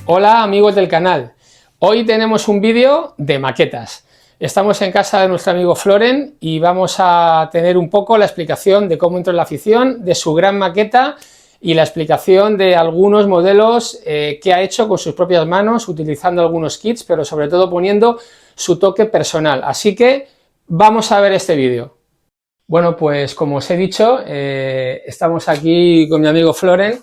Hola amigos del canal, hoy tenemos un vídeo de maquetas. Estamos en casa de nuestro amigo Floren y vamos a tener un poco la explicación de cómo entró en la afición, de su gran maqueta y la explicación de algunos modelos que ha hecho con sus propias manos, utilizando algunos kits, pero sobre todo poniendo su toque personal. Así que vamos a ver este vídeo. Bueno, pues como os he dicho, estamos aquí con mi amigo Floren.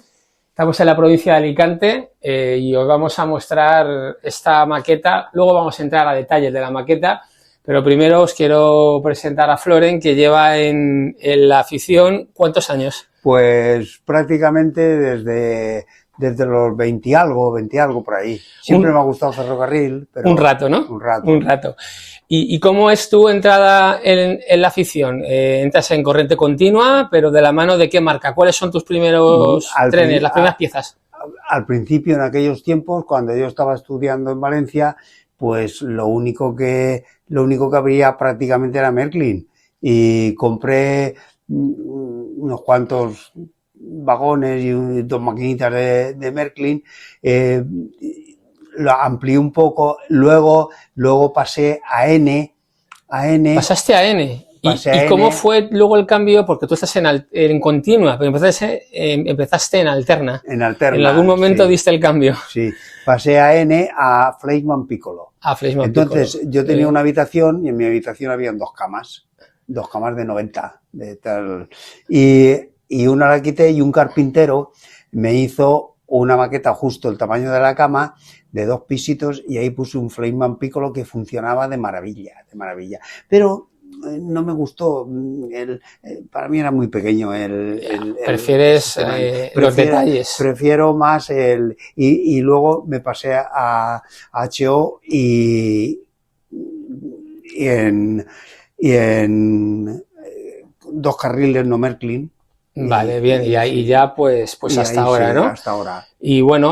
Estamos en la provincia de Alicante y os vamos a mostrar esta maqueta. Luego vamos a entrar a detalles de la maqueta, pero primero os quiero presentar a Floren, que lleva en la afición, ¿cuántos años? Pues prácticamente desde los 20 y algo por ahí. Siempre me ha gustado ferrocarril, pero... Un rato, ¿no? Un rato. Un rato. ¿Y cómo es tu entrada en la afición? ¿Entras en corriente continua, pero de la mano de qué marca? ¿Cuáles son tus primeros trenes, las primeras piezas? Al principio, en aquellos tiempos, cuando yo estaba estudiando en Valencia, pues lo único que habría prácticamente era Märklin. Y compré unos cuantos vagones y dos maquinitas de Märklin. Lo amplié un poco, luego pasé a N. Pasaste a N. ¿Y cómo fue luego el cambio? Porque tú estás en continua, pero empezaste en alterna. En alterna. En algún momento sí. Diste el cambio. Sí, pasé a N a Fleischmann Piccolo. Entonces yo tenía una habitación y en mi habitación habían dos camas de 90. De tal. Y una la quité y un carpintero me hizo una maqueta justo el tamaño de la cama, de 2 pisitos, y ahí puse un Fleischmann Piccolo que funcionaba de maravilla. Pero no me gustó, para mí era muy pequeño prefieres los detalles. Prefiero más y luego me pasé a HO y en 2 carriles no Märklin. Vale, bien, y ahí ya pues hasta ahora, sí, ¿no? Hasta ahora. Y bueno,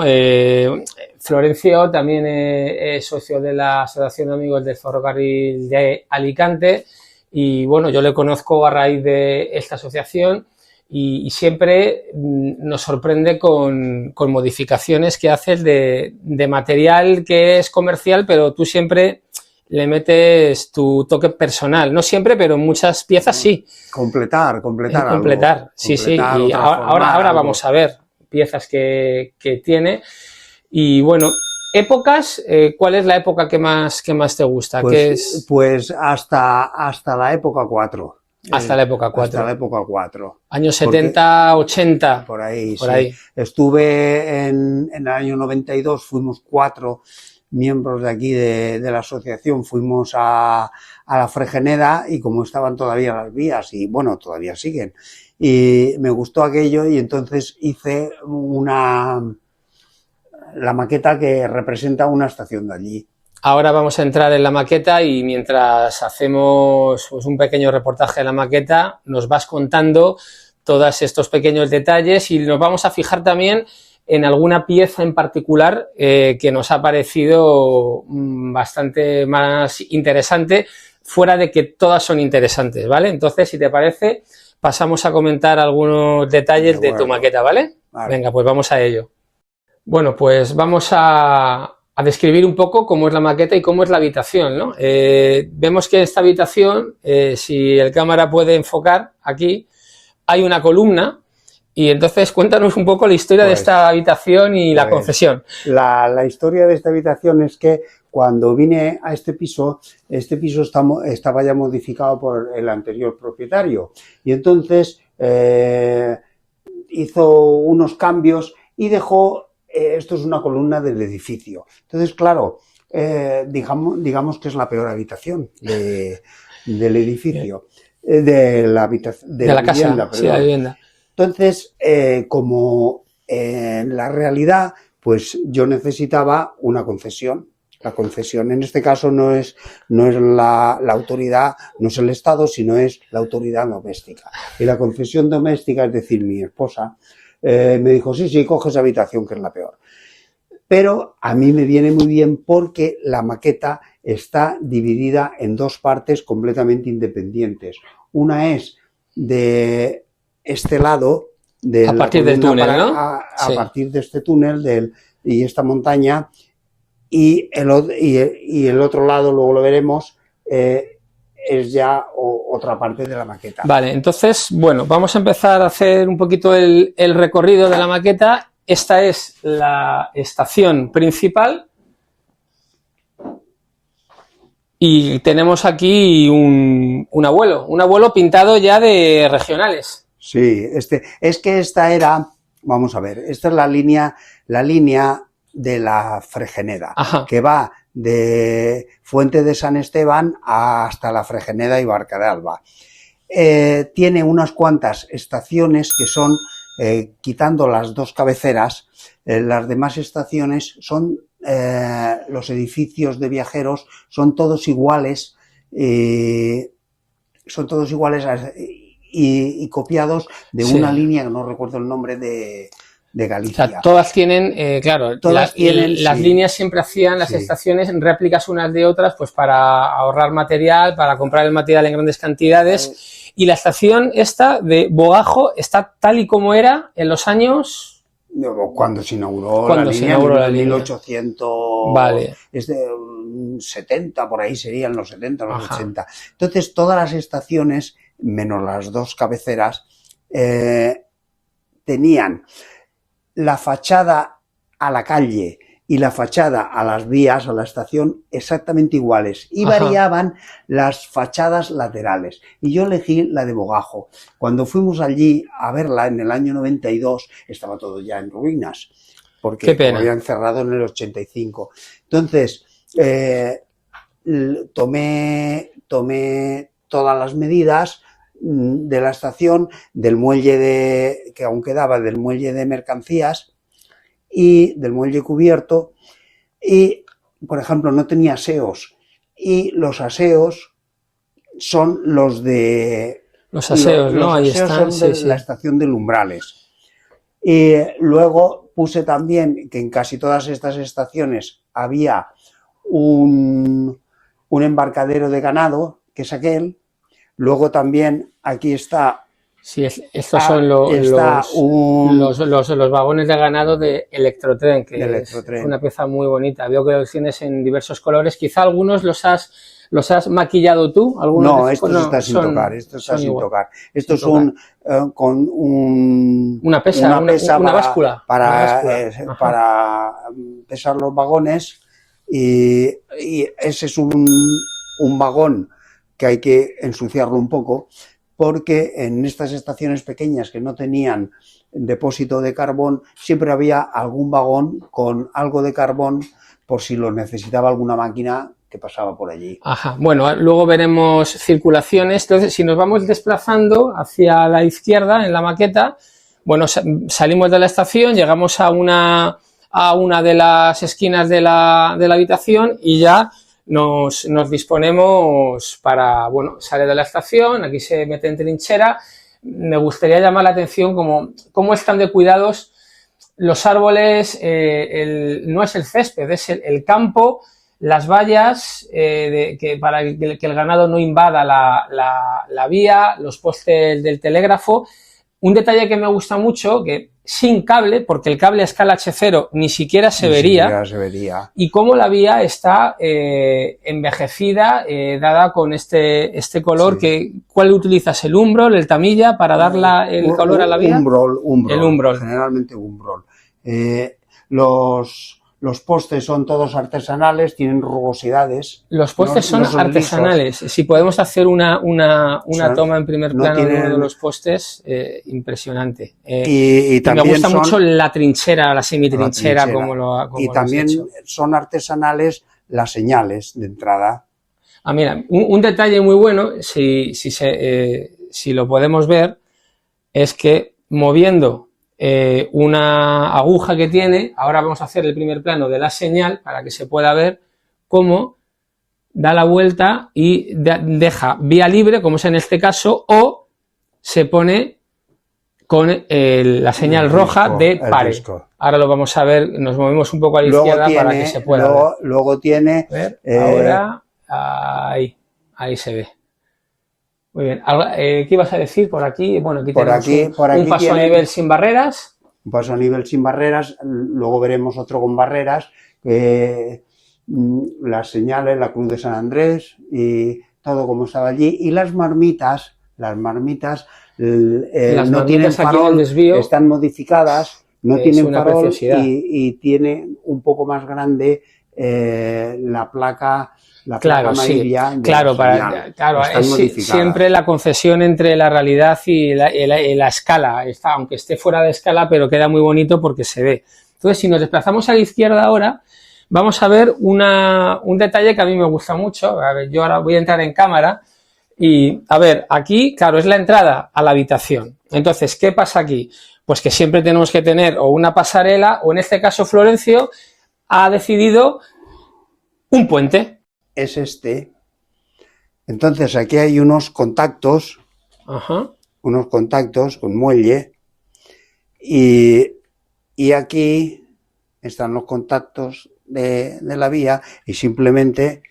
Florencio también es socio de la Asociación de Amigos del Ferrocarril de Alicante y bueno, yo le conozco a raíz de esta asociación y siempre nos sorprende con modificaciones que haces de material que es comercial, pero tú siempre le metes tu toque personal, no siempre, pero en muchas piezas sí. Completar algo. Sí, sí, y ahora vamos a ver piezas que tiene. Y bueno, épocas, ¿cuál es la época que más te gusta? Pues hasta la época 4. Hasta la época 4. Hasta la época 4. Años 70, 80. Por ahí, sí. Estuve en el año 92, fuimos 4 miembros de aquí de la asociación, fuimos a la Fregeneda y como estaban todavía las vías, y bueno, todavía siguen, y me gustó aquello y entonces hice la maqueta que representa una estación de allí. Ahora vamos a entrar en la maqueta y mientras hacemos pues, un pequeño reportaje de la maqueta, nos vas contando todos estos pequeños detalles y nos vamos a fijar también en alguna pieza en particular que nos ha parecido bastante más interesante, fuera de que todas son interesantes, ¿vale? Entonces, si te parece, pasamos a comentar algunos detalles de tu maqueta, ¿vale? Venga, pues vamos a ello. Bueno, pues vamos a describir un poco cómo es la maqueta y cómo es la habitación, ¿no? Vemos que en esta habitación, si el cámara puede enfocar aquí, hay una columna. Y entonces cuéntanos un poco la historia de esta habitación y la concesión. La historia de esta habitación es que cuando vine a este piso estaba ya modificado por el anterior propietario. Y entonces hizo unos cambios y dejó, esto es una columna del edificio. Entonces, claro, digamos que es la peor habitación del edificio, de la casa, vivienda, sí, la vivienda. Entonces, como en la realidad, pues yo necesitaba una concesión. La concesión en este caso no es la autoridad, no es el Estado, sino es la autoridad doméstica. Y la concesión doméstica, es decir, mi esposa, me dijo, sí, coge esa habitación que es la peor. Pero a mí me viene muy bien porque la maqueta está dividida en 2 partes completamente independientes. Una es de este lado, a partir del túnel, ¿no? A partir de este túnel y esta montaña, y el otro lado, luego lo veremos, es ya otra parte de la maqueta. Vale, entonces, bueno, vamos a empezar a hacer un poquito el recorrido de la maqueta. Esta es la estación principal y tenemos aquí un abuelo pintado ya de regionales. Sí, es que esta era, vamos a ver, esta es la línea de la Fregeneda, Ajá. que va de Fuente de San Esteban hasta la Fregeneda y Barca de Alba. Tiene unas cuantas estaciones que son, quitando las dos cabeceras, las demás estaciones son, los edificios de viajeros son todos iguales, y copiados de una línea que no recuerdo el nombre de Galicia. O sea, todas tienen, claro, todas tienen, las líneas siempre hacían las estaciones en réplicas unas de otras, pues para ahorrar material, para comprar el material en grandes cantidades. Y la estación esta de Bogajo está tal y como era en los años... Cuando se inauguró la línea, 1800, vale. Es de 70, por ahí serían los 70, los 80. Entonces, todas las estaciones, menos las dos cabeceras, tenían la fachada a la calle y la fachada a las vías, a la estación, exactamente iguales. Y variaban las fachadas laterales. Y yo elegí la de Bogajo. Cuando fuimos allí a verla en el año 92, estaba todo ya en ruinas. Porque lo habían cerrado en el 85. Entonces, tomé todas las medidas de la estación, del muelle que aún quedaba, del muelle de mercancías y del muelle cubierto, y por ejemplo no tenía aseos, y los aseos son los de los aseos, ¿no? Ahí están, son de la estación de Lumbrales. Y luego puse también que en casi todas estas estaciones había un embarcadero de ganado, que es aquel. Luego también aquí está... Sí, estos son los vagones de ganado de Electrotren, que es una pieza muy bonita. Veo que los tienes en diversos colores. Quizá algunos los has maquillado tú. No, estos están sin tocar. Estos están sin tocar. Estos son con una báscula. Para pesar los vagones. Y ese es un vagón que hay que ensuciarlo un poco, porque en estas estaciones pequeñas que no tenían depósito de carbón, siempre había algún vagón con algo de carbón por si lo necesitaba alguna máquina que pasaba por allí. Bueno, luego veremos circulaciones. Entonces, si nos vamos desplazando hacia la izquierda en la maqueta, bueno, salimos de la estación, llegamos a una de las esquinas de la habitación y ya nos disponemos para, bueno, sale de la estación, aquí se mete en trinchera. Me gustaría llamar la atención cómo están de cuidados los árboles, no es el césped, es el campo, las vallas, para que el ganado no invada la vía, los postes del telégrafo. Un detalle que me gusta mucho, que sin cable, porque el cable a escala H0 ni siquiera se vería, y cómo la vía está envejecida, dada con este color. ¿Cuál utilizas? ¿El umbrol, el tamilla, para dar el color a la vía? El umbrol, generalmente umbrol. Los postes son todos artesanales, tienen rugosidades. Los postes son artesanales. Lisos. Si podemos hacer una toma en primer plano de uno de los postes, impresionante. Y también me gusta mucho la trinchera, la semitrinchera, como y también son artesanales las señales de entrada. Mira, un detalle muy bueno, si lo podemos ver, es que moviendo una aguja que tiene, ahora vamos a hacer el primer plano de la señal para que se pueda ver cómo da la vuelta y deja vía libre, como es en este caso, o se pone con la señal roja de pare. Ahora lo vamos a ver, nos movemos un poco a la izquierda para que se pueda ver. Luego tiene... Ahora, ahí se ve. Muy bien. ¿Qué ibas a decir por aquí? Bueno, aquí tenemos un paso a nivel sin barreras. Un paso a nivel sin barreras, luego veremos otro con barreras, las señales, la Cruz de San Andrés y todo como estaba allí. Y las marmitas no tienen farol, están modificadas, no tienen farol y tiene un poco más grande la placa amarilla. Sí. Claro, siempre la concesión entre la realidad y la escala, aunque esté fuera de escala, pero queda muy bonito porque se ve. Entonces, si nos desplazamos a la izquierda ahora, vamos a ver un detalle que a mí me gusta mucho. A ver, yo ahora voy a entrar en cámara y, a ver, aquí, claro, es la entrada a la habitación. Entonces, ¿qué pasa aquí? Pues que siempre tenemos que tener o una pasarela, o en este caso Florencio ha decidido un puente. Es este. Entonces, aquí hay unos contactos, con muelle, y aquí están los contactos de la vía, y simplemente,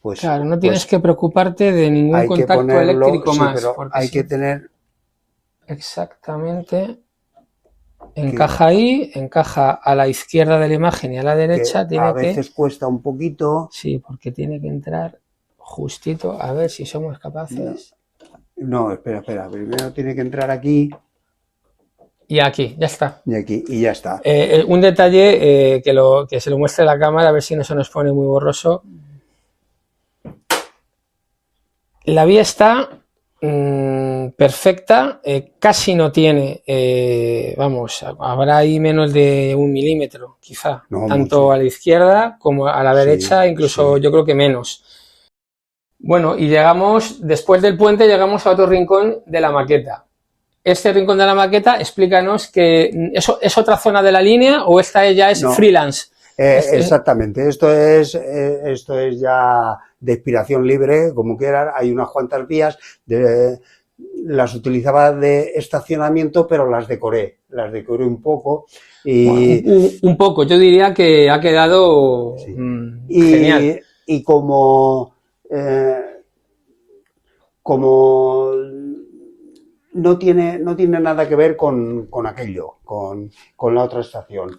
pues... Claro, no tienes que preocuparte de ningún contacto eléctrico más. Pero hay que tener... Exactamente... Encaja ahí, encaja a la izquierda de la imagen y a la derecha. A veces cuesta un poquito. Sí, porque tiene que entrar justito, a ver si somos capaces. No, espera, primero tiene que entrar aquí. Y aquí, ya está. Y aquí, y ya está. Un detalle que se lo muestre la cámara, a ver si no se nos pone muy borroso. La vía está perfecta, casi no tiene, habrá ahí menos de 1 milímetro, quizá, tanto mucho. A la izquierda como a la derecha, incluso yo creo que menos. Bueno, y después del puente, llegamos a otro rincón de la maqueta. Este rincón de la maqueta, explícanos que ¿eso es otra zona de la línea o esta ya es freelance? Exactamente, esto es ya de inspiración libre, como quieras. Hay unas cuantas vías, las utilizaba de estacionamiento, pero las decoré un poco. Un poco, yo diría que ha quedado genial. Y como no tiene nada que ver con aquello, con la otra estación.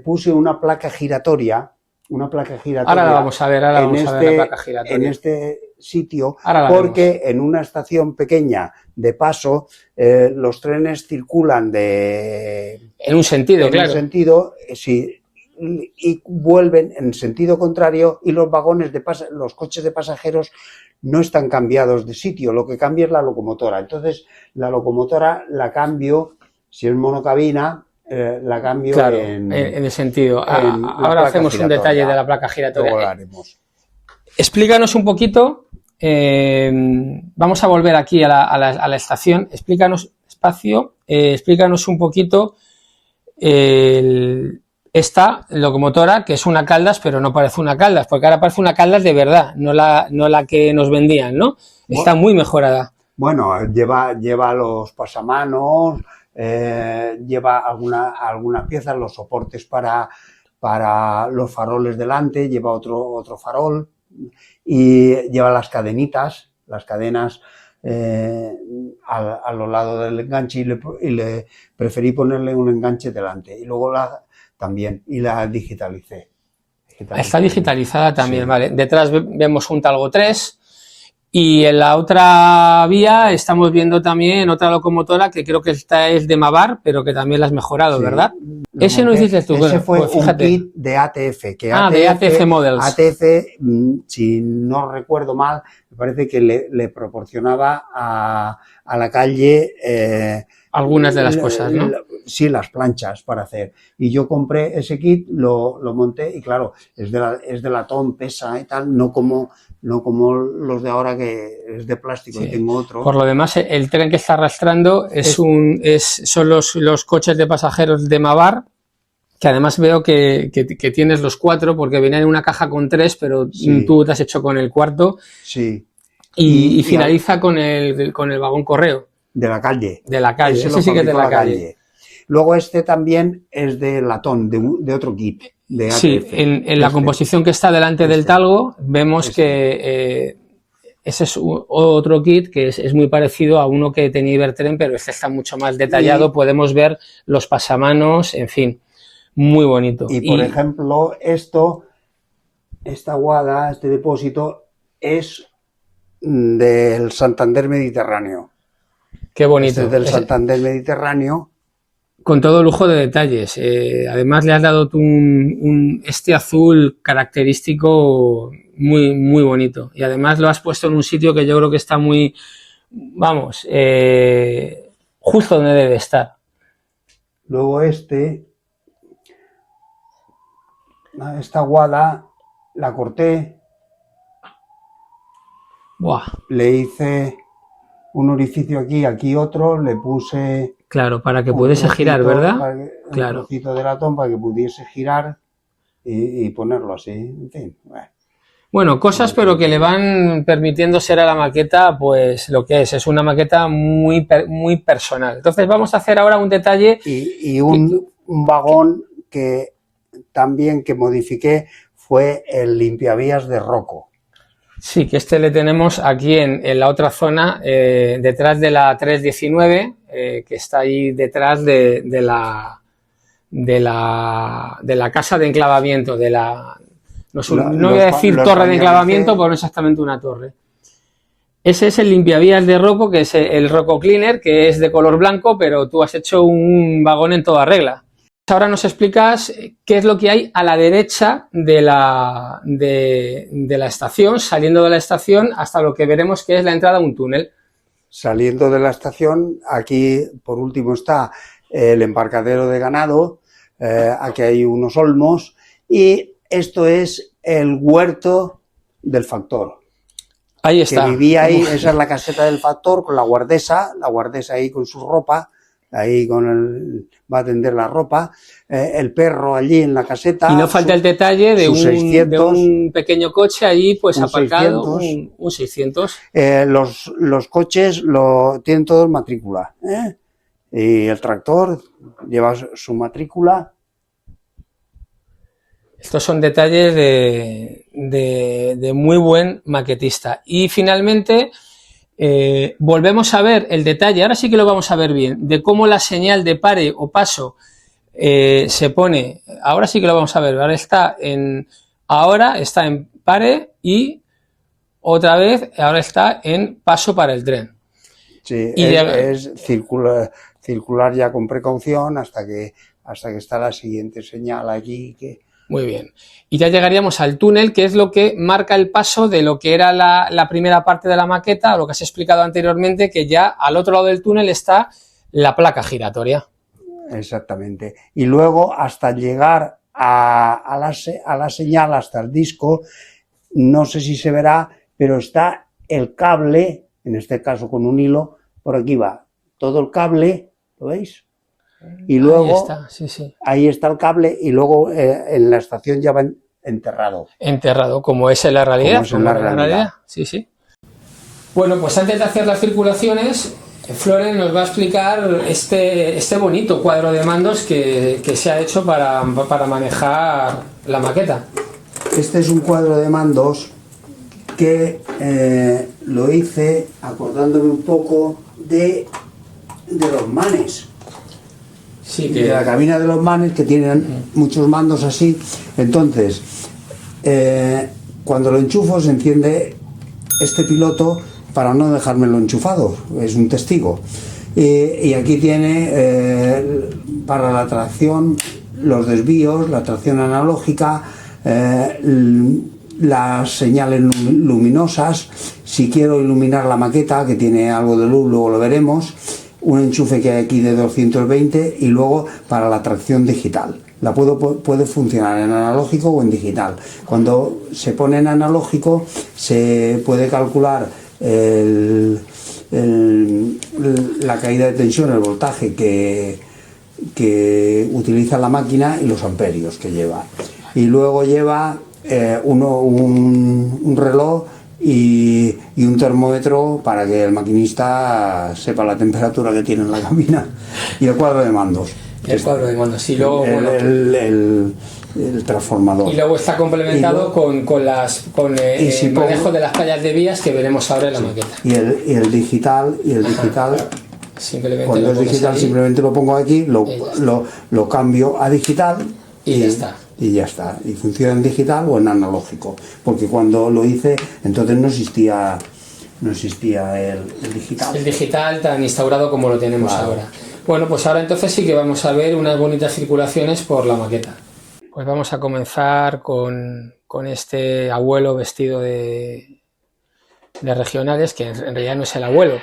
Puse una placa giratoria. Ahora la vamos a ver, la placa giratoria. En este sitio, porque en una estación pequeña de paso, los trenes circulan en un sentido, claro. En un sentido, sí, y vuelven en sentido contrario, y los vagones los coches de pasajeros no están cambiados de sitio, lo que cambia es la locomotora. Entonces, la locomotora la cambio, si es monocabina, la cambio en el sentido. Ahora hacemos un detalle de la placa giratoria. Luego lo haremos. Explícanos un poquito, vamos a volver aquí a la estación, explícanos un poquito esta locomotora, que es una Caldas, pero no parece una Caldas, porque ahora parece una Caldas de verdad, no la que nos vendían, ¿no? Está muy mejorada. Bueno, lleva los pasamanos, lleva algunas piezas, los soportes para los faroles delante, lleva otro farol, y lleva las cadenitas, las cadenas a los lados del enganche, y le preferí ponerle un enganche delante, y luego también la digitalicé. Está digitalizada también, sí. Vale. Detrás vemos un Talgo 3. Y en la otra vía estamos viendo también otra locomotora que creo que esta es de Mavar, pero que también la has mejorado, sí, ¿verdad? Ese no hiciste tú. Ese fue pues un kit de ATF. De ATF Models. ATF, si no recuerdo mal, me parece que le proporcionaba a la calle... algunas de las cosas, ¿no? Sí, las planchas para hacer. Y yo compré ese kit, lo monté, y claro, es de latón, pesa y tal, no como los de ahora, que es de plástico, sí. Y tengo otro. Por lo demás, el tren que está arrastrando son los coches de pasajeros de Mavar, que además veo que tienes los 4, porque venían en una caja con 3, pero sí. Tú te has hecho con el 4. Sí. Y finaliza con el vagón correo. De la calle. De la calle, ese sí que es de la calle. Luego este también es de latón, de otro kit. Sí, en la composición que está delante del Talgo, vemos que ese es otro kit que es muy parecido a uno que tenía Ibertren, pero este está mucho más detallado, podemos ver los pasamanos, en fin, muy bonito. Y por ejemplo, esta guada, este depósito, es del Santander Mediterráneo. Qué bonito. Este es del Santander Mediterráneo. Con todo lujo de detalles. Además le has dado tú este azul característico muy, muy bonito. Y además lo has puesto en un sitio que yo creo que está muy, vamos, justo donde debe estar. Luego esta guada la corté. Buah. Le hice un orificio aquí otro, le puse... Claro, para que pudiese girar, ¿verdad? Claro. Un trocito de latón para que pudiese girar y ponerlo así, en fin. Bueno, cosas pero que le van permitiendo ser a la maqueta pues lo que es una maqueta muy, muy personal. Entonces vamos a hacer ahora un detalle... Y un vagón que también que modifiqué fue el limpiavías de Rocco. Sí, que este le tenemos aquí en la otra zona, detrás de la 319, que está ahí detrás de la casa de enclavamiento, no voy a decir torre de enclavamiento, porque no es exactamente una torre. Ese es el limpiavías de Rocco, que es el Rocco Cleaner, que es de color blanco, pero tú has hecho un vagón en toda regla. Ahora nos explicas qué es lo que hay a la derecha de la estación, saliendo de la estación hasta lo que veremos que es la entrada a un túnel. Saliendo de la estación, aquí por último está el embarcadero de ganado, aquí hay unos olmos y esto es el huerto del factor. Ahí está. Que vivía ahí, esa es la caseta del factor con la guardesa ahí con su ropa. Ahí va a tender la ropa, el perro allí en la caseta. Y no falta el detalle de un pequeño coche allí pues aparcado, un 600. Los coches tienen todos matrícula, y el tractor lleva su matrícula. Estos son detalles de muy buen maquetista. Y finalmente... volvemos a ver el detalle, ahora sí que lo vamos a ver bien, de cómo la señal de pare o paso se pone, ahora sí que lo vamos a ver, ahora está en pare y otra vez ahora está en paso para el tren. Sí, es circular ya con precaución hasta que está la siguiente señal allí que... Muy bien. Y ya llegaríamos al túnel, que es lo que marca el paso de lo que era la primera parte de la maqueta, lo que has explicado anteriormente, que ya al otro lado del túnel está la placa giratoria. Exactamente. Y luego hasta llegar a la señal, hasta el disco, no sé si se verá, pero está el cable, en este caso con un hilo, por aquí va todo el cable, ¿lo veis? Y luego, ahí está, sí. Ahí está el cable y luego en la estación ya va enterrado. Enterrado, como es en la realidad. Como es en la realidad. Sí. Bueno, pues antes de hacer las circulaciones, Floren nos va a explicar este bonito cuadro de mandos que se ha hecho para manejar la maqueta. Este es un cuadro de mandos que lo hice acordándome un poco de los manes. Sí, de la cabina de los manes, que tienen muchos mandos así. Entonces, cuando lo enchufo se enciende este piloto para no dejármelo enchufado, es un testigo. Y aquí tiene para la tracción los desvíos, la tracción analógica, las señales luminosas, si quiero iluminar la maqueta, que tiene algo de luz, luego lo veremos, un enchufe que hay aquí de 220 y luego para la tracción digital. Puede funcionar en analógico o en digital. Cuando se pone en analógico se puede calcular la caída de tensión, el voltaje que utiliza la máquina y los amperios que lleva. Y luego lleva un reloj y un termómetro para que el maquinista sepa la temperatura que tiene en la cabina, y el cuadro de mandos. El cuadro de mandos. Y luego, el transformador. Y luego está complementado con el manejo de las tallas de vías que veremos ahora en la maqueta. Y el digital, simplemente cuando es digital ahí, simplemente lo pongo aquí, lo cambio a digital y ya está. Y ya está. Y funciona en digital o en analógico. Porque cuando lo hice, entonces no existía el digital. El digital tan instaurado como lo tenemos ahora. Bueno, pues ahora entonces sí que vamos a ver unas bonitas circulaciones por la maqueta. Pues vamos a comenzar con este abuelo vestido de regionales, que en realidad no es el abuelo.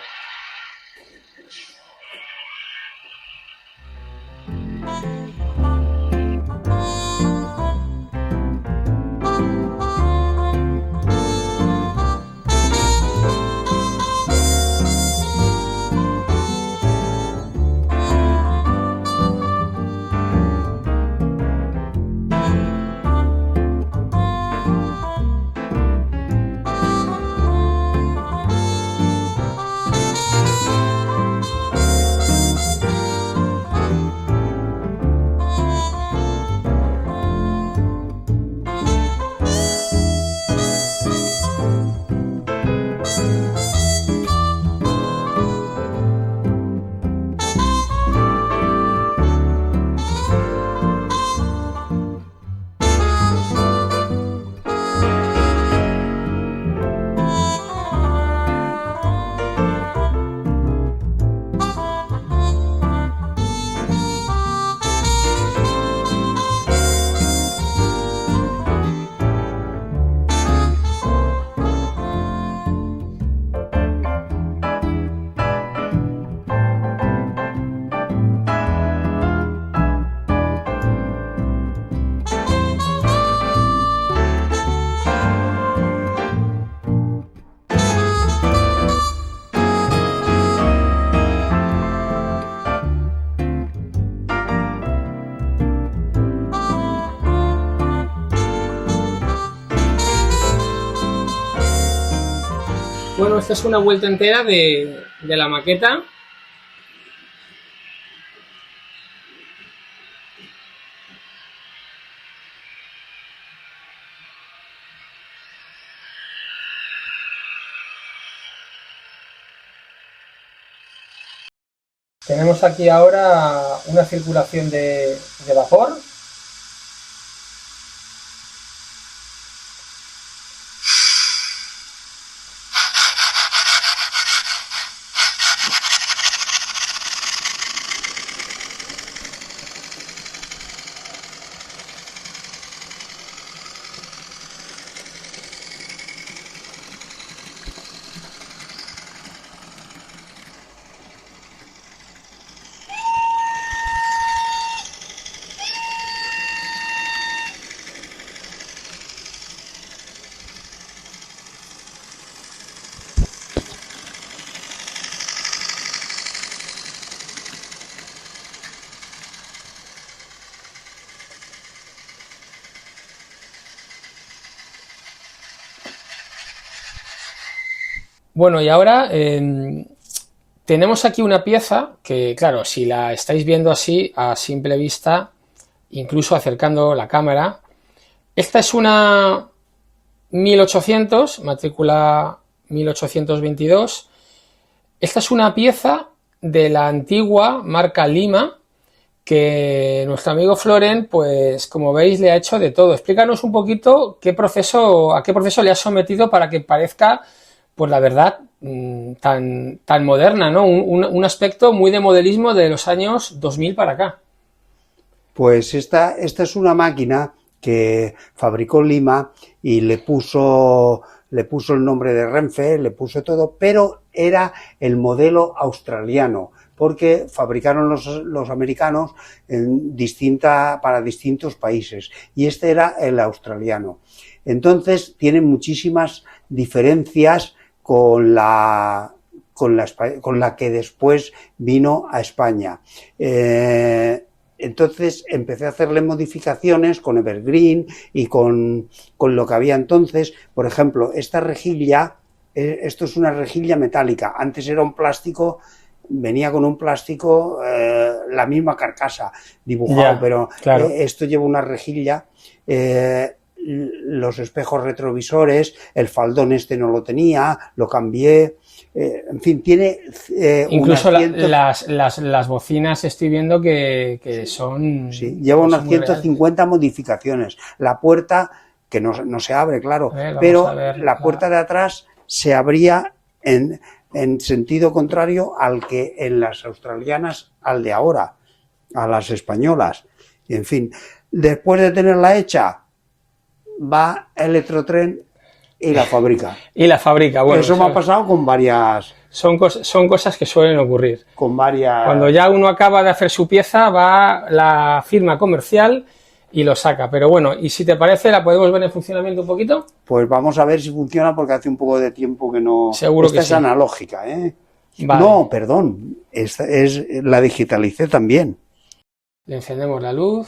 Bueno, esta es una vuelta entera de la maqueta. Tenemos aquí ahora una circulación de vapor. Bueno, y ahora tenemos aquí una pieza que, claro, si la estáis viendo así a simple vista, incluso acercando la cámara, esta es una 1800, matrícula 1822. Esta es una pieza de la antigua marca Lima, que nuestro amigo Floren, pues como veis, le ha hecho de todo. Explícanos un poquito a qué proceso le has sometido para que parezca, pues la verdad, tan moderna, ¿no? Un aspecto muy de modelismo de los años 2000 para acá. Pues esta es una máquina que fabricó Lima y le puso el nombre de Renfe, le puso todo, pero era el modelo australiano, porque fabricaron los americanos para distintos países, y este era el australiano. Entonces tiene muchísimas diferencias con la que después vino a España. entonces empecé a hacerle modificaciones con Evergreen y con lo que había entonces. Por ejemplo, esta rejilla, esto es una rejilla metálica, antes era un plástico, venía con un plástico, la misma carcasa dibujado, pero claro. Esto lleva una rejilla, los espejos retrovisores, el faldón este no lo tenía, lo cambié, en fin, tiene incluso las bocinas estoy viendo que son... Sí, lleva unas 150 modificaciones. La puerta, que no se abre, claro, pero la puerta de atrás se abría en sentido contrario al que en las australianas, al de ahora, a las españolas. En fin, después de tenerla hecha, va Electrotren y la fabrica. Y la fabrica, bueno. Eso me ha pasado con varias... Son cosas que suelen ocurrir. Con varias... Cuando ya uno acaba de hacer su pieza, va la firma comercial y lo saca. Pero bueno, y si te parece, ¿la podemos ver en funcionamiento un poquito? Pues vamos a ver si funciona, porque hace un poco de tiempo que no... Seguro que sí. Esta es analógica, ¿eh? Vale. No, perdón, esta la digitalicé también. Le encendemos la luz.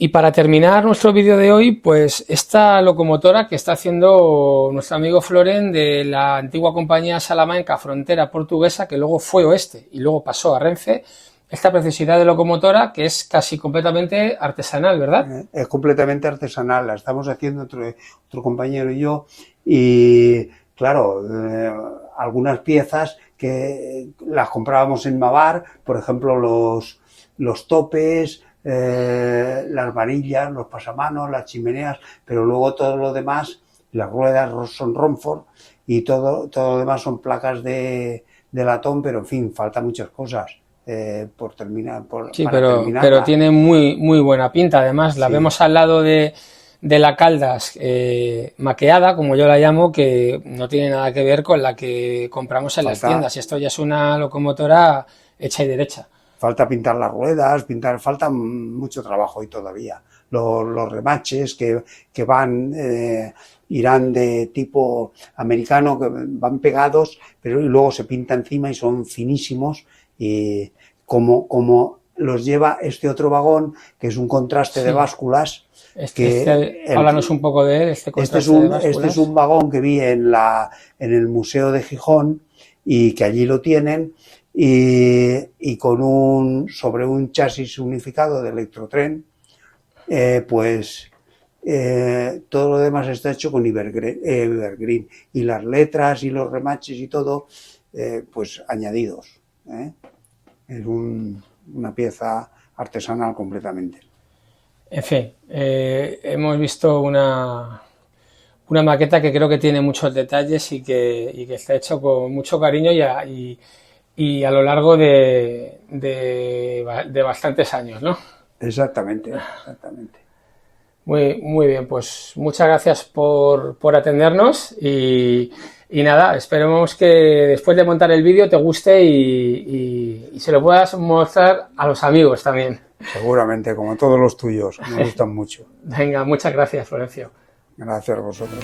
Y para terminar nuestro vídeo de hoy, pues esta locomotora que está haciendo nuestro amigo Floren de la antigua compañía Salamanca Frontera Portuguesa, que luego fue Oeste y luego pasó a Renfe, esta preciosidad de locomotora que es casi completamente artesanal, ¿verdad? Es completamente artesanal, la estamos haciendo otro compañero y yo, y claro, algunas piezas que las comprábamos en Mavar, por ejemplo los topes, las varillas, los pasamanos, las chimeneas, pero luego todo lo demás, las ruedas son Romford y todo lo demás son placas de latón, pero en fin, faltan muchas cosas por terminar. Sí, pero tiene muy buena pinta, además la vemos al lado de la Caldas maqueada, como yo la llamo, que no tiene nada que ver con la que compramos en las tiendas. Esto ya es una locomotora hecha y derecha. Falta pintar las ruedas, falta mucho trabajo hoy todavía. Los remaches que irán de tipo americano, que van pegados, pero luego se pinta encima y son finísimos, y como los lleva este otro vagón, que es un contraste de básculas. Háblanos un poco de él, este contraste de básculas. Este es un vagón que vi en el Museo de Gijón, y que allí lo tienen, y con sobre un chasis unificado de Electrotren, todo lo demás está hecho con Evergreen, y las letras y los remaches y todo, pues añadidos. Es una pieza artesanal completamente. En fin, hemos visto una maqueta que creo que tiene muchos detalles y que está hecho con mucho cariño y a lo largo de bastantes años, ¿no? Exactamente. Muy bien, pues muchas gracias por atendernos y nada, esperemos que después de montar el vídeo te guste y se lo puedas mostrar a los amigos también. Seguramente, como todos los tuyos, me gustan mucho. Venga, muchas gracias, Florencio. Gracias a vosotros.